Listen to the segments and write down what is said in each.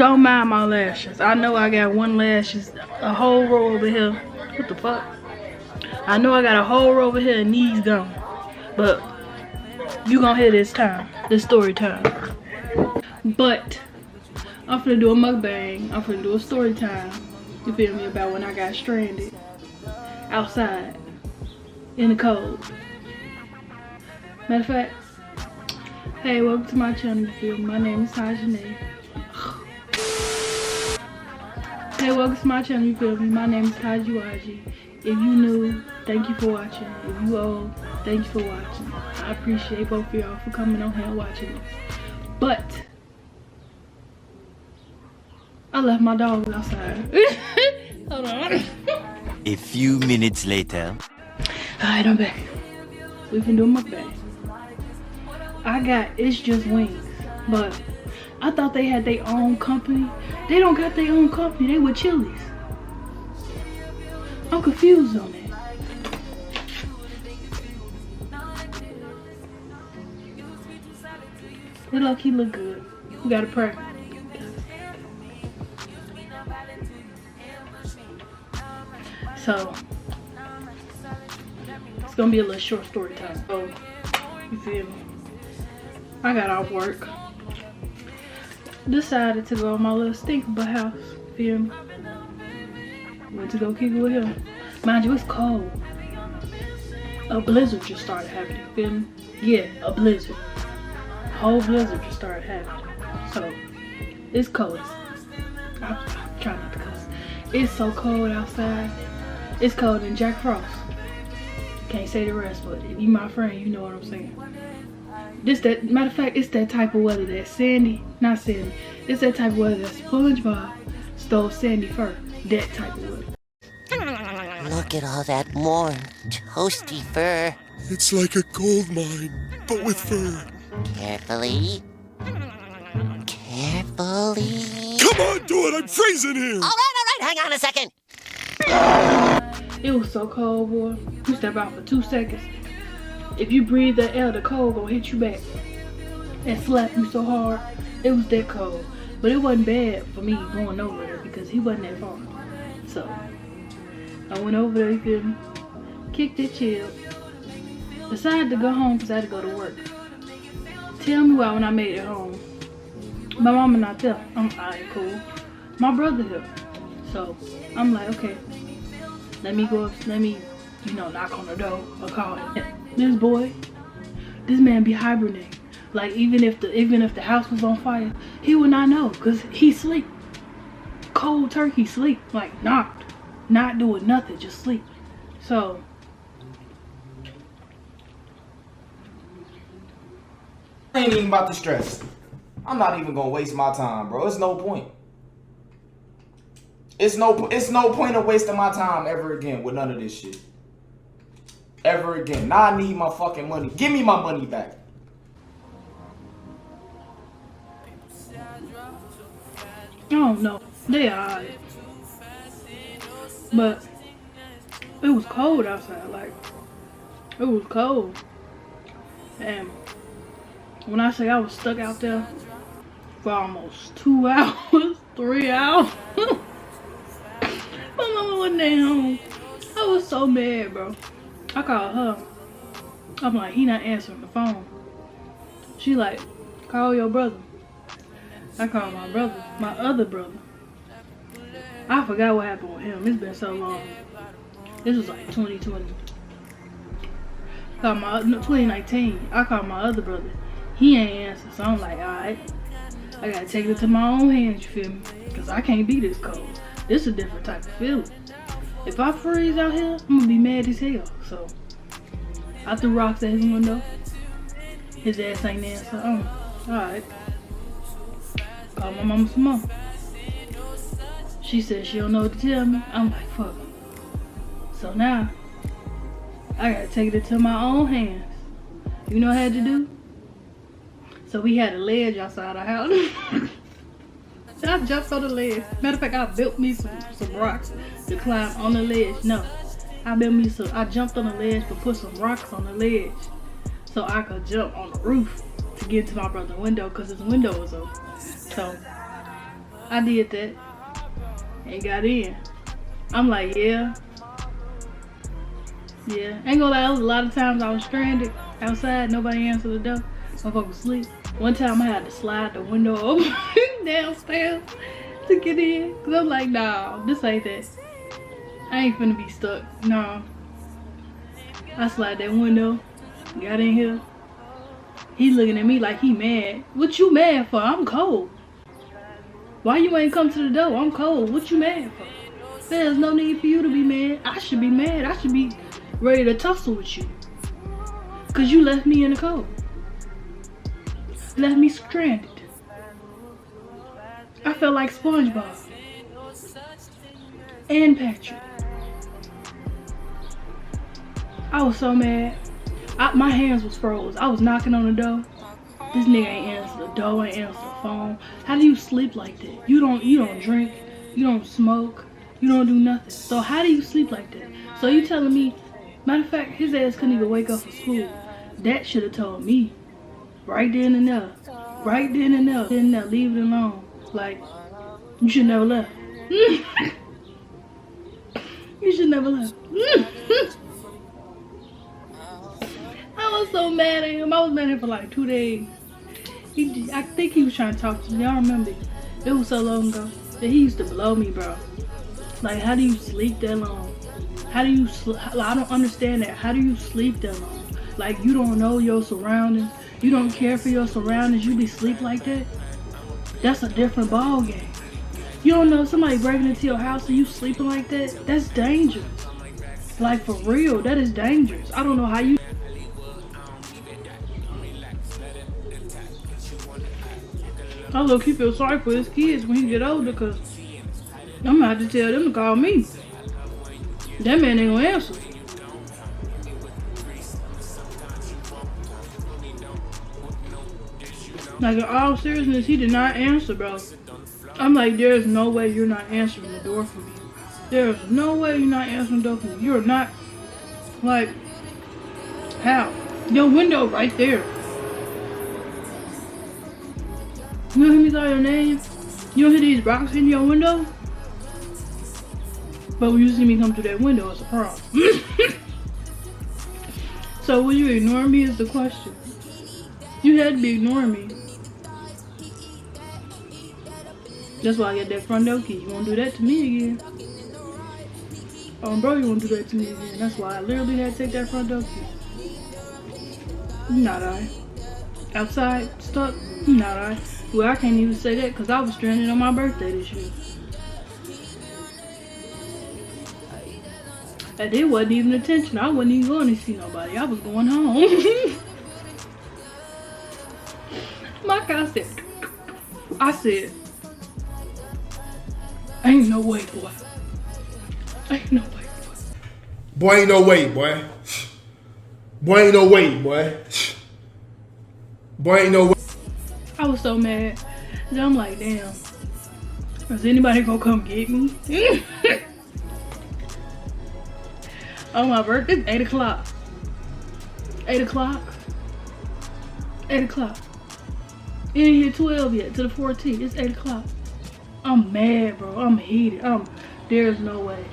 Don't mind my lashes. I know I got one lashes, a whole row over here. What the fuck? I know I got a whole row over here and these gone. But you gonna hear this time. This story time. But I'm finna do a mukbang. I'm finna do a story time. You feel me? About when I got stranded outside in the cold. Matter of fact, hey, welcome to my channel. You feel me? My name is Tygeewygee. Hey, welcome to my channel. You feel me? My name is Tygeewygee. If you new, thank you for watching. If you old, thank you for watching. I appreciate both of y'all for coming on here and watching this. But I left my dog outside. Hold on. A few minutes later. Alright, I'm back. We can do a mukbang. I got It's Just Wings, but I thought they had their own company. They don't got their own company. They with Chili's. I'm confused on that. They low-key look good. We gotta pray. So it's gonna be a little short story time. So you feel me? I got off work. Decided to go to my little stinker house. Feel me? Went to go kick it with him. Mind you, it's cold. A blizzard just started happening. Feel me? Yeah, a blizzard. A whole blizzard just started happening. So it's cold. I'm trying not to cuss. It's so cold outside. It's cold than Jack Frost. Can't say the rest, but if you my friend, you know what I'm saying. Matter of fact, it's that type of weather that not Sandy. It's that type of weather that SpongeBob stole Sandy first. That type of weather. Look at all that warm, toasty fur. It's like a gold mine, but with fur. Carefully. Carefully. Come on, do it! I'm freezing here! All right, hang on a second. It was so cold, boy. You step out for 2 seconds. If you breathe that air, the cold gonna hit you back and slap you so hard. It was that cold. But it wasn't bad for me going over there because he wasn't that far. So I went over there, you feel me? Kicked it, chilled. Decided to go home because I had to go to work. Tell me why when I made it home, my mama not there. Alright, cool. My brother here. So I'm like, okay, let me go, knock on the door or call him. This man be hibernating. Like even if the house was on fire, he would not know because he sleep. Cold turkey sleep. Like not doing nothing, just sleep. So I ain't even about to stress. I'm not even gonna waste my time, bro. It's no point. It's no point of wasting my time ever again with none of this shit. Ever again. Now I need my fucking money. Give me my money back. I don't know. They alright. But it was cold outside. Like it was cold. And when I say I was stuck out there for almost 2 hours, 3 hours. My mama wasn't at home. I was so mad, bro. I called her. I'm like, he not answering the phone. She like, call your brother. I called my brother, my other brother. I forgot what happened with him. It's been so long. This was like 2020. 2019. I called my other brother. He ain't answer, so I'm like, alright. I gotta take it to my own hands, you feel me? Because I can't be this cold. This is a different type of feeling. If I freeze out here, I'm gonna be mad as hell. So I threw rocks at his window. His ass ain't there, so alright. Called my mama some more. She said she don't know what to tell me. I'm like, fuck. So now I gotta take it to my own hands. You know what I had to do? So we had a ledge outside our house. I jumped on the ledge. Matter of fact, I built me some rocks to climb on the ledge. No, I jumped on the ledge to put some rocks on the ledge so I could jump on the roof to get to my brother's window because his window was open. So I did that and got in. I'm like, yeah. Ain't gonna lie, there was a lot of times I was stranded outside, nobody answered the door, motherfucker was asleep. One time I had to slide the window open downstairs to get in, cause I'm like, nah, this ain't that. I ain't finna be stuck, no. I slide that window, got in here. He looking at me like he mad. What you mad for? I'm cold. Why you ain't come to the door? I'm cold. What you mad for? There's no need for you to be mad. I should be mad. I should be ready to tussle with you. Cause you left me in the cold. Left me stranded. I felt like SpongeBob. And Patrick. I was so mad. My hands was froze. I was knocking on the door. This nigga ain't answer the door, ain't answer the phone. How do you sleep like that? You don't drink, you don't smoke, you don't do nothing. So how do you sleep like that? So you telling me, matter of fact, his ass couldn't even wake up for school. That should have told me. Right then and there. Right then and there. Then there, leave it alone. Like, you should never left. You should never left. I was so mad at him. I was mad at him for like 2 days. I think he was trying to talk to me. I remember it was so long ago that he used to blow me, bro. Like, how do you sleep that long? How do you I don't understand that. How do you sleep that long? Like, you don't know your surroundings. You don't care for your surroundings. You be sleep like that? That's a different ball game. You don't know somebody breaking into your house and you sleeping like that? That's dangerous. Like, for real, that is dangerous. I don't know how you... I look, he feel sorry for his kids when he get older, cause I'm gonna have to tell them to call me. That man ain't gonna answer. Like, in all seriousness, he did not answer, bro. I'm like, there's no way you're not answering the door for me. There's no way you're not answering the door for me. You're not, like, how? Your window right there. You don't hear me call your name? You don't hear these rocks in your window? But when you see me come through that window, it's a problem. So will you ignore me is the question. You had to be ignoring me. That's why I get that front door key. You won't do that to me again. Bro, you won't do that to me again. That's why I literally had to take that front door key. Not I. Outside, stuck? Not I. Well, I can't even say that because I was stranded on my birthday this year. And it wasn't even attention. I wasn't even going to see nobody. I was going home. My car said, I said, ain't no way, boy. Ain't no way, boy. Boy, ain't no way, boy. Boy, ain't no way, boy. Boy, ain't no way. I was so mad. And I'm like, damn. Is anybody gonna come get me? On my birthday, it's 8 o'clock. 8 o'clock. 8 o'clock. It ain't hit 12 yet, to the 14th. It's 8 o'clock. I'm mad, bro. I'm heated. There's no way.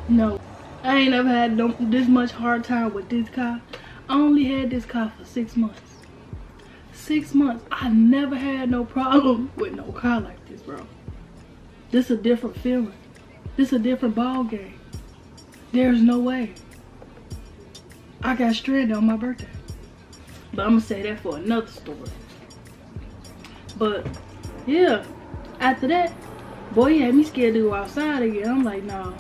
No. I ain't never had this much hard time with this car. I only had this car for 6 months. 6 months. I never had no problem with no car like this, bro. This a different feeling. This a different ball game. There's no way. I got stranded on my birthday. But I'm gonna say that for another story. But yeah, after that, boy, he had me scared to go outside again. I'm like, nah.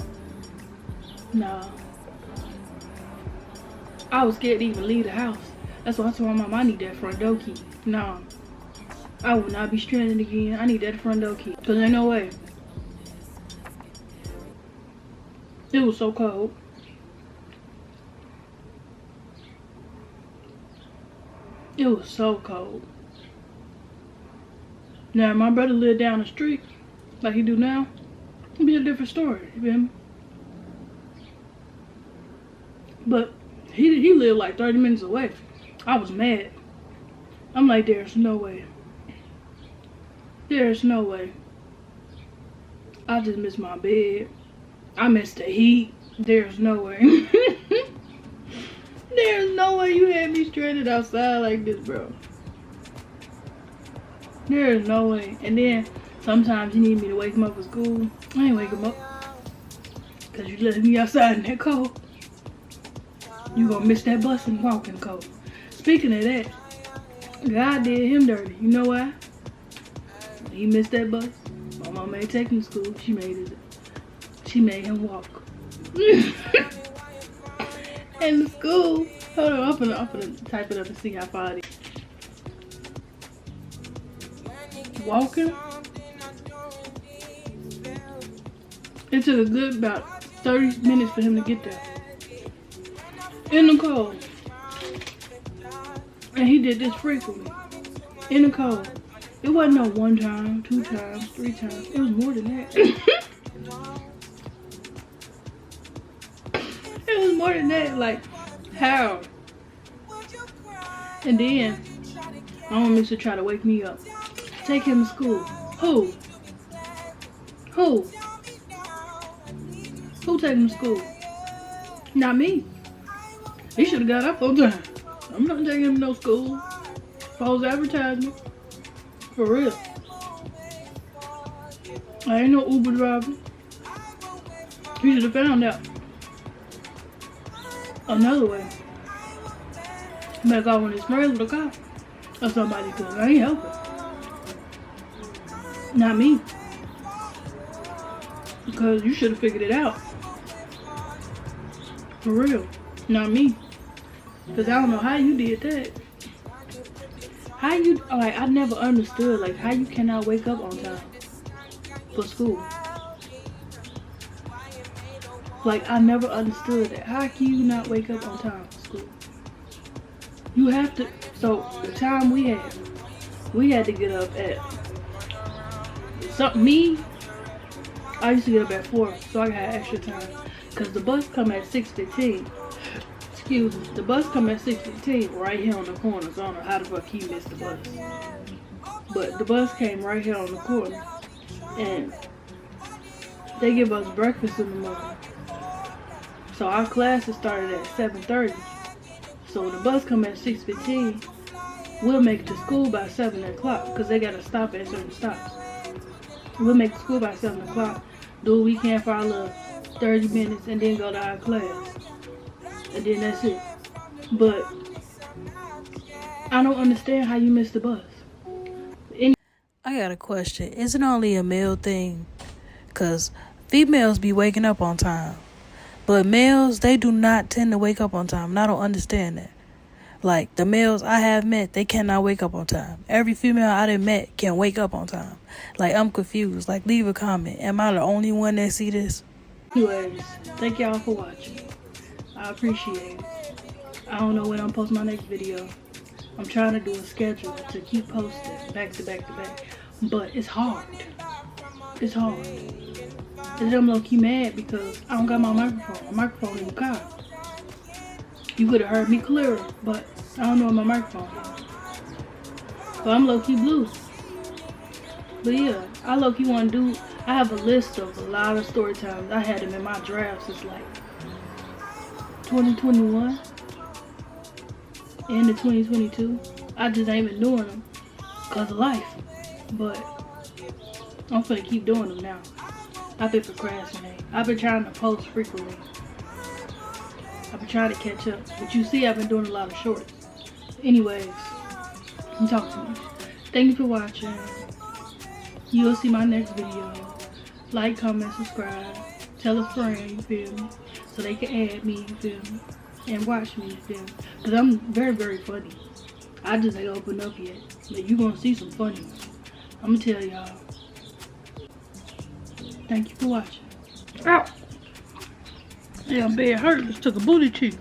I was scared to even leave the house. That's why I told my mom I need that front door key. Nah, I will not be stranded again. I need that front door key. Cause ain't no way. It was so cold. It was so cold. Now, if my brother lived down the street, like he do now, it'd be a different story, you feel me? But he lived like 30 minutes away. I was mad. I'm like, there's no way. There's no way. I just miss my bed. I miss the heat. There's no way. There's no way you had me stranded outside like this, bro. There is no way. And then sometimes you need me to wake him up for school. I ain't wake him up. Cause you left me outside in that cold. You gonna miss that bus and walking cold. Speaking of that, God did him dirty. You know why? He missed that bus. My mama ain't take him to school. She made him walk. In the school. Hold on, I'm finna type it up and see how far it is. Walking. It took a good about 30 minutes for him to get there. In the cold. And he did this frequently. In the cold. It wasn't no 1 time, 2 times, 3 times. It was more than that. It was more than that. Like, how? And then, my mom used to try to wake me up. Take him to school. Who? Who take him to school? Not me. He should have got up on time. I'm not taking him to no school. False advertisement. For real. I ain't no Uber driver. He should have found out another way. Back off when it's friends with a cop or somebody, cause I ain't helping. Not me. Because you should have figured it out. For real. Not me. Because I don't know how you did that. How you, like, I never understood, like, how you cannot wake up on time for school. Like, I never understood that. How can you not wake up on time for school? You have to, so the time we had to get up at, I used to get up at 4, so I had extra time. Because the bus come at 6:15. Excuse me. The bus come at 6:15 right here on the corner. So I don't know how the fuck he missed the bus. But the bus came right here on the corner. And they give us breakfast in the morning. So our classes started at 7:30. So when the bus come at 6:15, we'll make it to school by 7 o'clock. Because they got to stop at certain stops. We'll make it to school by 7 o'clock. Do what we can for our little 30 minutes and then go to our class. And then that's it. But I don't understand how you missed the bus. I got a question. Is it only a male thing? Because females be waking up on time. But males, they do not tend to wake up on time. And I don't understand that. Like, the males I have met, they cannot wake up on time. Every female I done met can wake up on time. Like, I'm confused. Like, leave a comment. Am I the only one that see this? Anyways, thank y'all for watching. I appreciate it. I don't know when I'm posting my next video. I'm trying to do a schedule to keep posting back to back to back. But it's hard. It's hard. And I'm low-key mad because I don't got my microphone. My microphone in the car. You could have heard me clearer, but I don't know where my microphone is. But I'm low-key blue. But yeah, I low-key want to do, I have a list of a lot of story times. I had them in my draft since like 2021 into 2022. I just ain't been doing them because of life. But I'm finna keep doing them now. I've been procrastinating. I've been trying to post frequently. I've been trying to catch up. But you see, I've been doing a lot of shorts. Anyways, I'm talking too much. Thank you for watching. You'll see my next video. Like, comment, subscribe. Tell a friend, you feel me? So they can add me, you feel me? And watch me, you feel me? Because I'm very, very funny. I just ain't opened up yet. But you gonna see some funny ones. I'm gonna tell y'all. Thank you for watching. Ow! Damn, bed hurt. Just took a booty cheek.